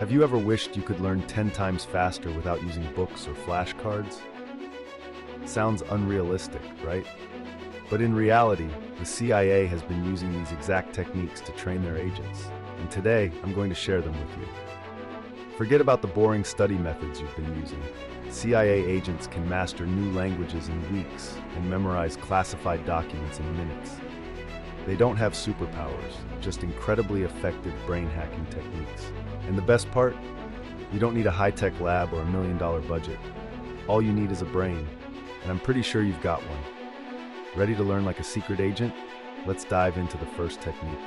Have you ever wished you could learn 10 times faster without using books or flashcards? Sounds unrealistic, right? But in reality, the CIA has been using these exact techniques to train their agents, and today I'm going to share them with you. Forget about the boring study methods you've been using. CIA agents can master new languages in weeks and memorize classified documents in minutes. They don't have superpowers, just incredibly effective brain hacking techniques. And the best part? You don't need a high-tech lab or $1 million budget. All you need is a brain, and I'm pretty sure you've got one. Ready to learn like a secret agent? Let's dive into the first technique.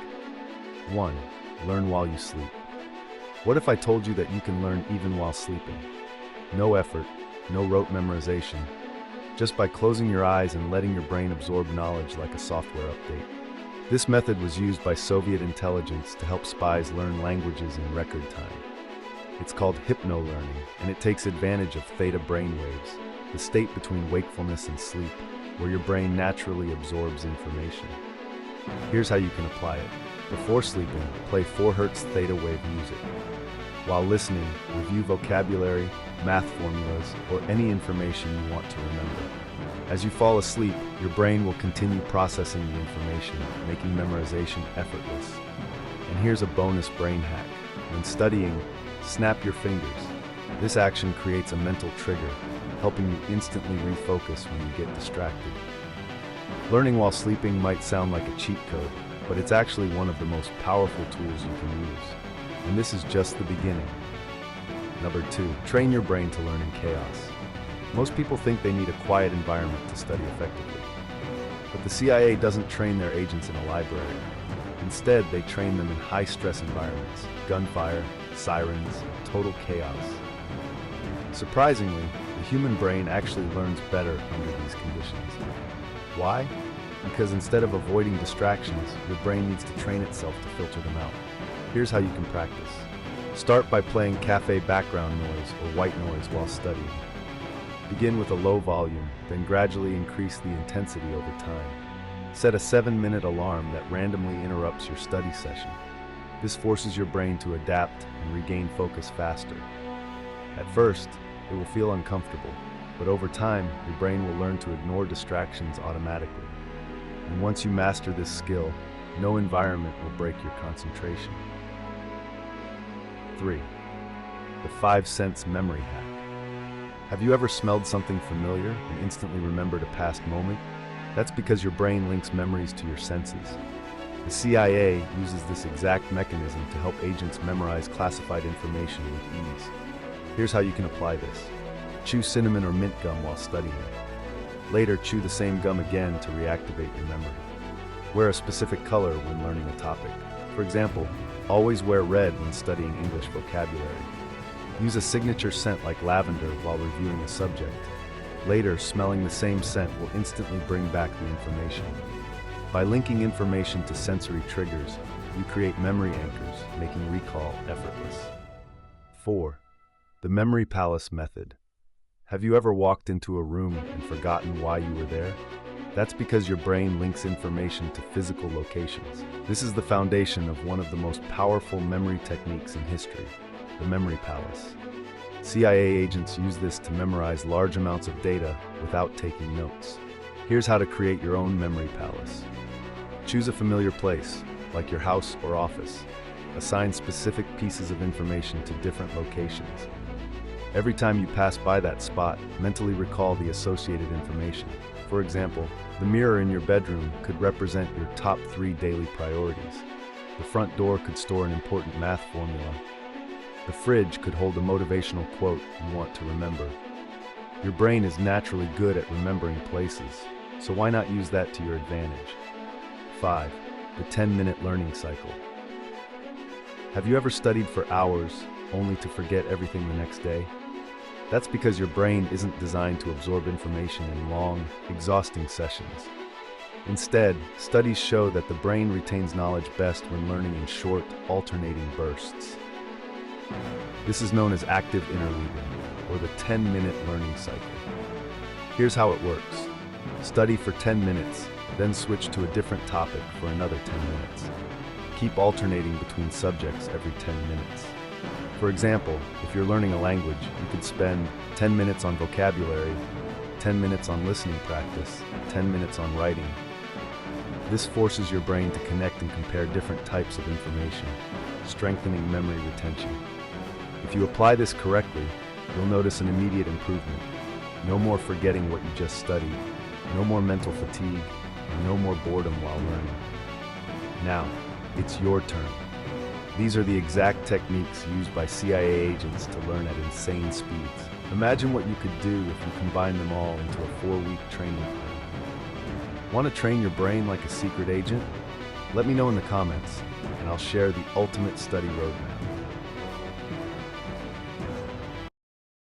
1. Learn while you sleep. What if I told you that you can learn even while sleeping? No effort, no rote memorization, just by closing your eyes and letting your brain absorb knowledge like a software update. This method was used by Soviet intelligence to help spies learn languages in record time. It's called hypno-learning, and it takes advantage of theta brainwaves, the state between wakefulness and sleep, where your brain naturally absorbs information. Here's how you can apply it. Before sleeping, play 4 Hz theta wave music. While listening, review vocabulary, math formulas, or any information you want to remember. As you fall asleep, your brain will continue processing the information, making memorization effortless. And here's a bonus brain hack. When studying, snap your fingers. This action creates a mental trigger, helping you instantly refocus when you get distracted. Learning while sleeping might sound like a cheat code, but it's actually one of the most powerful tools you can use. And this is just the beginning. Number 2, train your brain to learn in chaos. Most people think they need a quiet environment to study effectively. But the CIA doesn't train their agents in a library. Instead, they train them in high-stress environments, gunfire, sirens, total chaos. Surprisingly, the human brain actually learns better under these conditions. Why? Because instead of avoiding distractions, your brain needs to train itself to filter them out. Here's how you can practice. Start by playing cafe background noise or white noise while studying. Begin with a low volume, then gradually increase the intensity over time. Set a 7-minute alarm that randomly interrupts your study session. This forces your brain to adapt and regain focus faster. At first, it will feel uncomfortable, but over time, your brain will learn to ignore distractions automatically. And once you master this skill, no environment will break your concentration. 3. The 5 sense memory hack. Have you ever smelled something familiar and instantly remembered a past moment? That's because your brain links memories to your senses. The CIA uses this exact mechanism to help agents memorize classified information with ease. Here's how you can apply this. Chew cinnamon or mint gum while studying. Later, chew the same gum again to reactivate your memory. Wear a specific color when learning a topic. For example, always wear red when studying English vocabulary. Use a signature scent like lavender while reviewing a subject. Later, smelling the same scent will instantly bring back the information. By linking information to sensory triggers, you create memory anchors, making recall effortless. 4. The memory palace method. Have you ever walked into a room and forgotten why you were there? That's because your brain links information to physical locations. This is the foundation of one of the most powerful memory techniques in history, the memory palace. CIA agents use this to memorize large amounts of data without taking notes. Here's how to create your own memory palace. Choose a familiar place, like your house or office. Assign specific pieces of information to different locations. Every time you pass by that spot, mentally recall the associated information. For example, the mirror in your bedroom could represent your top 3 daily priorities. The front door could store an important math formula. The fridge could hold a motivational quote you want to remember. Your brain is naturally good at remembering places, so why not use that to your advantage? 5. The 10-minute learning cycle. Have you ever studied for hours only to forget everything the next day? That's because your brain isn't designed to absorb information in long, exhausting sessions. Instead, studies show that the brain retains knowledge best when learning in short, alternating bursts. This is known as active interleaving, or the 10-minute learning cycle. Here's how it works. Study for 10 minutes, then switch to a different topic for another 10 minutes. Keep alternating between subjects every 10 minutes. For example, if you're learning a language, you could spend 10 minutes on vocabulary, 10 minutes on listening practice, 10 minutes on writing. This forces your brain to connect and compare different types of information, strengthening memory retention. If you apply this correctly, you'll notice an immediate improvement. No more forgetting what you just studied, no more mental fatigue, and no more boredom while learning. Now, it's your turn. These are the exact techniques used by CIA agents to learn at insane speeds. Imagine what you could do if you combine them all into a 4-week training plan. Want to train your brain like a secret agent? Let me know in the comments, and I'll share the ultimate study roadmap.